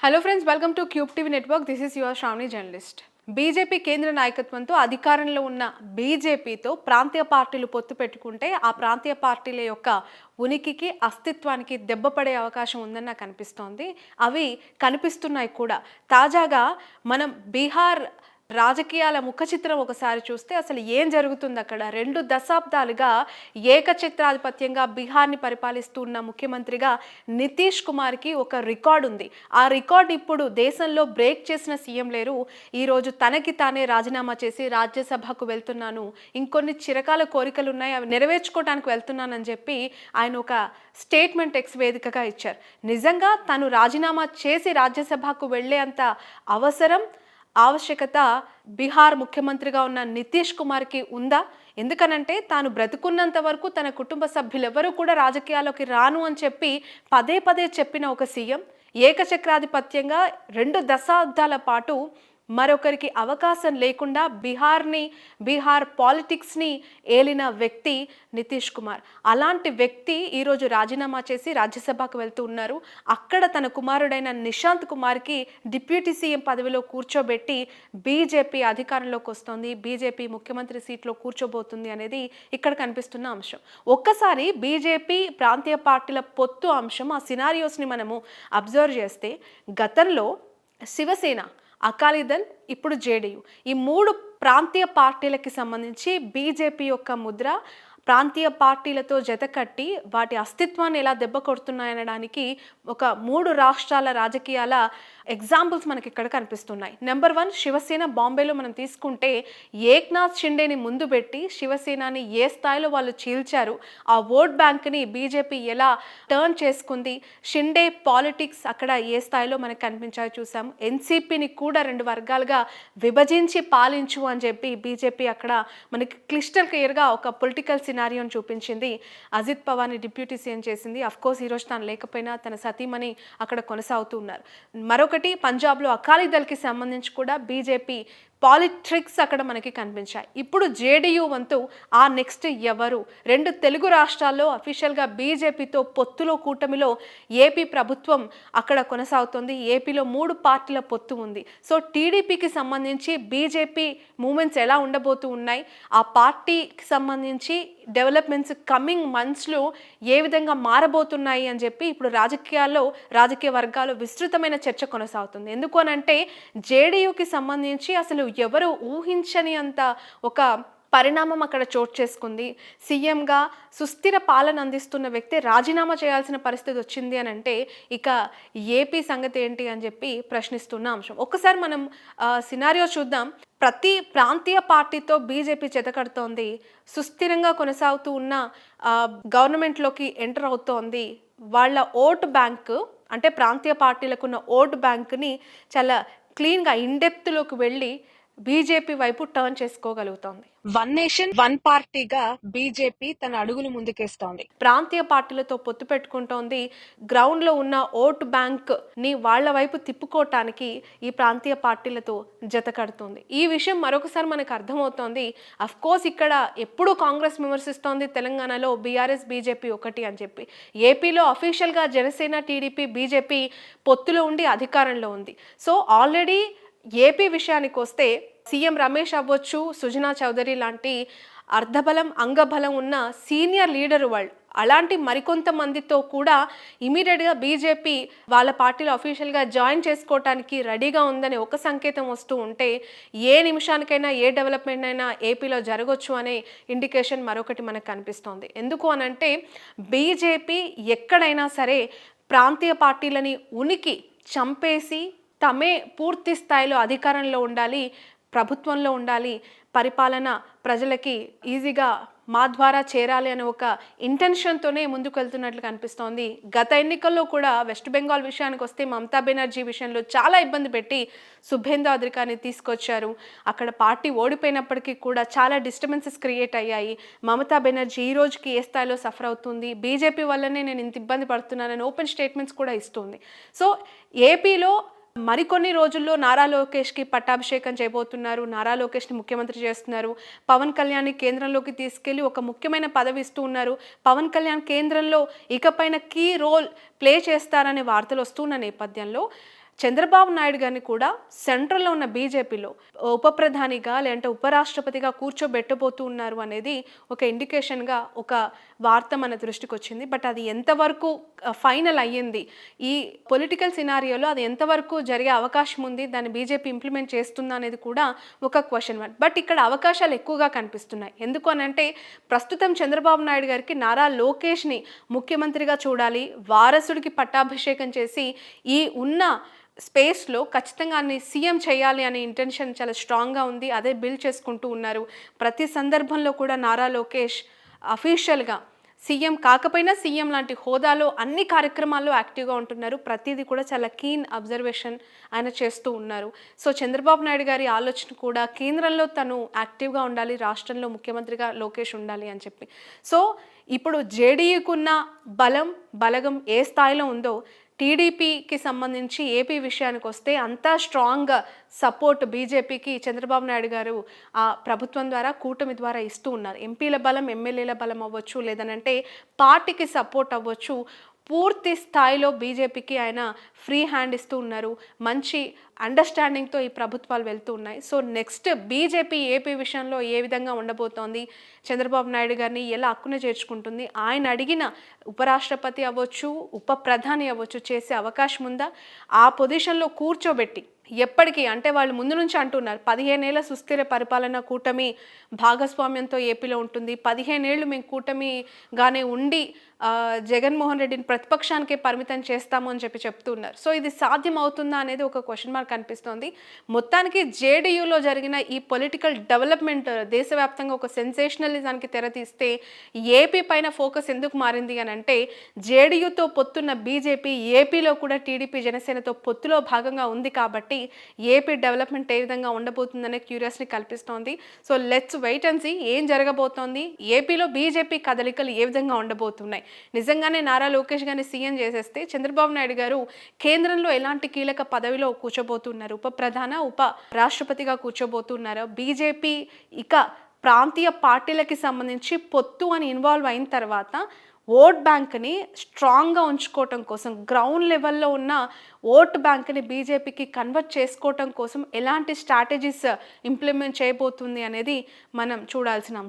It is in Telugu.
Hello friends, welcome to Cube TV network. This is your Shravani journalist. BJP కేంద్ర నాయకత్వంతో అధికారంలో ఉన్న బీజేపీతో ప్రాంతీయ పార్టీలు పొత్తు పెట్టుకుంటే ఆ ప్రాంతీయ పార్టీల యొక్క ఉనికికి అస్తిత్వానికి దెబ్బపడే అవకాశం ఉందని నాకు అనిపిస్తోంది. అవి కనిపిస్తున్నాయి కూడా. తాజాగా మనం బీహార్ రాజకీయాల ముఖ చిత్రం ఒకసారి చూస్తే అసలు ఏం జరుగుతుంది అక్కడ. 2 దశాబ్దాలుగా ఏకఛత్రాధిపత్యంగా బీహార్ని పరిపాలిస్తూ ఉన్న ముఖ్యమంత్రిగా నితీష్ కుమార్కి ఒక రికార్డు ఉంది. ఆ రికార్డు ఇప్పుడు దేశంలో బ్రేక్ చేసిన సీఎం లేరు. ఈరోజు తనకి తానే రాజీనామా చేసి రాజ్యసభకు వెళ్తున్నాను, ఇంకొన్ని చిరకాల కోరికలు ఉన్నాయి, అవి నెరవేర్చుకోవడానికి వెళ్తున్నానని చెప్పి ఆయన ఒక స్టేట్మెంట్ ఎక్స్ వేదికగా ఇచ్చారు. నిజంగా తను రాజీనామా చేసి రాజ్యసభకు వెళ్ళే అంత ఆవశ్యకత బీహార్ ముఖ్యమంత్రిగా ఉన్న నితీష్ కుమార్కి ఉందా? ఎందుకనంటే తాను బ్రతుకున్నంత వరకు తన కుటుంబ సభ్యులెవరూ కూడా రాజకీయాల్లోకి రాను అని చెప్పి పదే పదే చెప్పిన ఒక సీఎం ఏకచక్రాధిపత్యంగా 2 దశాబ్దాల పాటు మరొకరికి అవకాశం లేకుండా బీహార్ పాలిటిక్స్ని ఏలిన వ్యక్తి నితీష్ కుమార్. అలాంటి వ్యక్తి ఈరోజు రాజీనామా చేసి రాజ్యసభకు వెళ్తూ ఉన్నారు. అక్కడ తన కుమారుడైన నిశాంత్ కుమార్కి డిప్యూటీ సీఎం పదవిలో కూర్చోబెట్టి బీజేపీ అధికారంలోకి వస్తుంది, బీజేపీ ముఖ్యమంత్రి సీట్లో కూర్చోబోతుంది అనేది ఇక్కడ కనిపిస్తున్న అంశం. ఒక్కసారి బీజేపీ ప్రాంతీయ పార్టీల పొత్తు అంశం, ఆ సినారియోస్ని మనము అబ్జర్వ్ చేస్తే గతంలో శివసేన, అకాలీదళ్, ఇప్పుడు జేడీయూ, ఈ 3 ప్రాంతీయ పార్టీలకి సంబంధించి బీజేపీ యొక్క ముద్ర ప్రాంతీయ పార్టీలతో జతకట్టి వాటి అస్తిత్వాన్ని ఎలా దెబ్బ కొడుతున్నాయనడానికి ఒక 3 రాష్ట్రాల రాజకీయాల ఎగ్జాంపుల్స్ మనకి ఇక్కడ కనిపిస్తున్నాయి. నెంబర్ 1 శివసేన. బాంబేలో మనం తీసుకుంటే ఏక్నాథ్ షిండేని ముందు పెట్టి శివసేనని ఏ స్థాయిలో వాళ్ళు చీల్చారు, ఆ ఓట్ బ్యాంక్ని బీజేపీ ఎలా టర్న్ చేసుకుంది, షిండే పాలిటిక్స్ అక్కడ ఏ స్థాయిలో మనకు కనిపించాయో చూసాం. ఎన్సీపీని కూడా 2 వర్గాలుగా విభజించి పాలించు అని చెప్పి బీజేపీ అక్కడ మనకి క్లిస్టల్ క్లియర్గా ఒక పొలిటికల్ సినారియోని చూపించింది. అజిత్ పవార్ని డిప్యూటీ సీఎం చేసింది. అఫ్కోర్స్ ఈరోజు తాను లేకపోయినా తన సతీమణి అక్కడ కొనసాగుతూ ఉన్నారు. మరొకటి పంజాబ్లో అకాలీదళ్కి సంబంధించి కూడా బీజేపీ పాలిటిక్స్ అక్కడ మనకి కనిపించాయి. ఇప్పుడు జేడీయూ వంతు ఆ నెక్స్ట్ ఎవరు? 2 తెలుగు రాష్ట్రాల్లో అఫీషియల్గా బీజేపీతో పొత్తులో కూటమిలో ఏపీ ప్రభుత్వం అక్కడ కొనసాగుతుంది. ఏపీలో 3 పార్టీల పొత్తు ఉంది. సో టీడీపీకి సంబంధించి బీజేపీ మూమెంట్స్ ఎలా ఉండబోతూ ఉన్నాయి, ఆ పార్టీకి సంబంధించి డెవలప్మెంట్స్ కమింగ్ మంత్స్లో ఏ విధంగా మారబోతున్నాయి అని చెప్పి ఇప్పుడు రాజకీయ వర్గాల్లో విస్తృతమైన చర్చ కొనసాగుతుంది. ఎందుకు అనంటే జేడీయూకి సంబంధించి అసలు ఎవరు ఊహించని అంత ఒక పరిణామం అక్కడ చోటు చేసుకుంది. సీఎంగా సుస్థిర పాలన అందిస్తున్న వ్యక్తి రాజీనామా చేయాల్సిన పరిస్థితి వచ్చింది అని అంటే ఇక ఏపీ సంగతి ఏంటి అని చెప్పి ప్రశ్నిస్తున్న అంశం. ఒక్కసారి మనం సినారియో చూద్దాం. ప్రతి ప్రాంతీయ పార్టీతో బీజేపీ చెతకడుతోంది, సుస్థిరంగా కొనసాగుతూ ఉన్న గవర్నమెంట్లోకి ఎంటర్ అవుతోంది. వాళ్ళ ఓటు బ్యాంకు అంటే ప్రాంతీయ పార్టీలకున్న ఓటు బ్యాంకుని చాలా క్లీన్గా ఇన్డెప్త్లోకి వెళ్ళి బీజేపీ వైపు టర్న్ చేసుకోగలుగుతోంది. 1 నేషన్ 1 పార్టీగా బీజేపీ తన అడుగులు ముందుకేస్తోంది. ప్రాంతీయ పార్టీలతో పొత్తు పెట్టుకుంటోంది. గ్రౌండ్లో ఉన్న ఓటు బ్యాంక్ ని వాళ్ళ వైపు తిప్పుకోవటానికి ఈ ప్రాంతీయ పార్టీలతో జత కడుతుంది. ఈ విషయం మరొకసారి మనకు అర్థమవుతోంది. అఫ్కోర్స్ ఇక్కడ ఎప్పుడూ కాంగ్రెస్ విమర్శిస్తోంది తెలంగాణలో బీఆర్ఎస్ బీజేపీ ఒకటి అని చెప్పి. ఏపీలో అఫీషియల్గా జనసేన, టీడీపీ, బీజేపీ పొత్తులో ఉండి అధికారంలో ఉంది. సో ఆల్రెడీ ఏపీ విషయానికి వస్తే సీఎం రమేష్ అవ్వచ్చు, సుజనా చౌదరి లాంటి అర్ధబలం అంగబలం ఉన్న సీనియర్ లీడరు వాళ్ళు. అలాంటి మరికొంతమందితో కూడా ఇమీడియట్గా బీజేపీ వాళ్ళ పార్టీలో అఫీషియల్గా జాయిన్ చేసుకోవటానికి రెడీగా ఉందని ఒక సంకేతం వస్తూ ఉంటే ఏ నిమిషానికైనా ఏ డెవలప్మెంట్ అయినా ఏపీలో జరగవచ్చు అనే ఇండికేషన్ మరొకటి మనకు కనిపిస్తోంది. ఎందుకు అనంటే బీజేపీ ఎక్కడైనా సరే ప్రాంతీయ పార్టీలని ఉనికి చంపేసి తమే పూర్తి స్థాయిలో అధికారంలో ఉండాలి, ప్రభుత్వంలో ఉండాలి, పరిపాలన ప్రజలకి ఈజీగా మా ద్వారా చేరాలి అనే ఒక ఇంటెన్షన్తోనే ముందుకు వెళ్తున్నట్లు కనిపిస్తోంది. గత ఎన్నికల్లో కూడా వెస్ట్ బెంగాల్ విషయానికి వస్తే మమతా బెనర్జీ విషయంలో చాలా ఇబ్బంది పెట్టి శుభేందు అధికారిని తీసుకొచ్చారు. అక్కడ పార్టీ ఓడిపోయినప్పటికీ కూడా చాలా డిస్టర్బెన్సెస్ క్రియేట్ అయ్యాయి. మమతా బెనర్జీ ఈ రోజుకి ఏ స్థాయిలో సఫర్ అవుతుంది, బీజేపీ వల్లనే నేను ఇంత ఇబ్బంది పడుతున్నానని ఓపెన్ స్టేట్మెంట్స్ కూడా ఇస్తుంది. సో ఏపీలో మరికొన్ని రోజుల్లో నారా లోకేష్కి పట్టాభిషేకం చేయబోతున్నారు. నారా లోకేష్ని ముఖ్యమంత్రి చేస్తున్నారు. పవన్ కళ్యాణ్ని కేంద్రంలోకి తీసుకెళ్లి ఒక ముఖ్యమైన పదవి ఇస్తూ ఉన్నారు. పవన్ కళ్యాణ్ కేంద్రంలో ఇకపైన కీ రోల్ ప్లే చేస్తారనే వార్తలు వస్తున్న నేపథ్యంలో చంద్రబాబు నాయుడు గారిని కూడా సెంట్రల్లో ఉన్న బీజేపీలో ఉప ప్రధానిగా లేదంటే ఉపరాష్ట్రపతిగా కూర్చోబెట్టబోతూ ఉన్నారు అనేది ఒక ఇండికేషన్గా ఒక వార్త మన దృష్టికి వచ్చింది. బట్ అది ఎంతవరకు ఫైనల్ అయ్యింది, ఈ పొలిటికల్ సినారియోలో అది ఎంతవరకు జరిగే అవకాశం ఉంది, దాన్ని బీజేపీ ఇంప్లిమెంట్ చేస్తుందా అనేది కూడా ఒక క్వశ్చన్ మార్క్. బట్ ఇక్కడ అవకాశాలు ఎక్కువగా కనిపిస్తున్నాయి. ఎందుకు అనంటే ప్రస్తుతం చంద్రబాబు నాయుడు గారికి నారా లోకేష్ని ముఖ్యమంత్రిగా చూడాలి, వారసుడికి పట్టాభిషేకం చేసి ఈ ఉన్న స్పేస్లో ఖచ్చితంగా అన్ని సీఎం చేయాలి అనే ఇంటెన్షన్ చాలా స్ట్రాంగ్గా ఉంది. అదే బిల్డ్ చేసుకుంటూ ఉన్నారు. ప్రతి సందర్భంలో కూడా నారా లోకేష్ అఫీషియల్గా సీఎం కాకపోయినా సీఎం లాంటి హోదాలో అన్ని కార్యక్రమాల్లో యాక్టివ్గా ఉంటున్నారు. ప్రతిదీ కూడా చాలా కీన్ అబ్జర్వేషన్ ఆయన చేస్తూ ఉన్నారు. సో చంద్రబాబు నాయుడు గారి ఆలోచన కూడా కేంద్రంలో తను యాక్టివ్గా ఉండాలి, రాష్ట్రంలో ముఖ్యమంత్రిగా లోకేష్ ఉండాలి అని చెప్పి. సో ఇప్పుడు జేడీయూకున్న బలగం ఏ స్థాయిలో ఉందో టీడీపీకి సంబంధించి ఏపీ విషయానికి వస్తే అంతా స్ట్రాంగ్ సపోర్ట్ బీజేపీకి చంద్రబాబు నాయుడు గారు ఆ ప్రభుత్వం ద్వారా కూటమి ద్వారా ఇస్తూ ఉన్నారు. ఎంపీల బలం, ఎమ్మెల్యేల బలం అవ్వచ్చు, లేదనంటే పార్టీకి సపోర్ట్ అవ్వచ్చు, పూర్తి స్థాయిలో బీజేపీకి ఆయన ఫ్రీ హ్యాండ్ ఇస్తూ ఉన్నారు. మంచి అండర్స్టాండింగ్తో ఈ ప్రభుత్వాలు వెళ్తూ ఉన్నాయి. సో నెక్స్ట్ బీజేపీ ఏపీ విషయంలో ఏ విధంగా ఉండబోతోంది, చంద్రబాబు నాయుడు గారిని ఎలా హక్కున చేర్చుకుంటుంది, ఆయన అడిగిన ఉపరాష్ట్రపతి అవ్వచ్చు, ఉప ప్రధాని అవ్వచ్చు చేసే అవకాశం ఉందా, ఆ పొజిషన్లో కూర్చోబెట్టి ఎప్పటికీ అంటే వాళ్ళు ముందు నుంచి అంటున్నారు 15 ఏళ్ల సుస్థిర పరిపాలన కూటమి భాగస్వామ్యంతో ఏపీలో ఉంటుంది, 15 ఏళ్ళు మేము కూటమిగానే ఉండి జగన్మోహన్ రెడ్డిని ప్రతిపక్షానికే పరిమితం చేస్తాము అని చెప్తున్నారు. సో ఇది సాధ్యం అవుతుందా అనేది ఒక క్వశ్చన్ మార్క్ కనిపిస్తోంది. మొత్తానికి జేడీయూలో జరిగిన ఈ పొలిటికల్ డెవలప్మెంట్ దేశవ్యాప్తంగా ఒక సెన్సేషనలిజానికి తెరతీస్తే ఏపీ పైన ఫోకస్ ఎందుకు మారింది అని అంటే జేడీయూతో పొత్తున్న బీజేపీ ఏపీలో కూడా టీడీపీ జనసేనతో పొత్తులో భాగంగా ఉంది కాబట్టి ఏపీ డెవలప్మెంట్ ఏ విధంగా ఉండబోతుందనే క్యూరియాసిటీ కల్పిస్తోంది. So let's wait and see ఏం జరగబోతోంది, ఏపీలో బీజేపీ కదలికలు ఏ విధంగా ఉండబోతున్నాయి. నిజంగానే నారా లోకేష్ గారిని సీఎం చేసేస్తే చంద్రబాబు నాయుడు గారు కేంద్రంలో ఎలాంటి కీలక పదవిలో కూర్చోబోతున్నారు, ఉప రాష్ట్రపతిగా కూర్చోబోతున్నారు. బీజేపీ ఇక ప్రాంతీయ పార్టీలకి సంబంధించి పొత్తు అని ఇన్వాల్వ్ అయిన తర్వాత ఓట్ బ్యాంక్ని స్ట్రాంగ్గా ఉంచుకోవటం కోసం, గ్రౌండ్ లెవెల్లో ఉన్న ఓట్ బ్యాంక్ని బీజేపీకి కన్వర్ట్ చేసుకోవటం కోసం ఎలాంటి స్ట్రాటజీస్ ఇంప్లిమెంట్ చేయబోతుంది అనేది మనం చూడాల్సిన అంశం.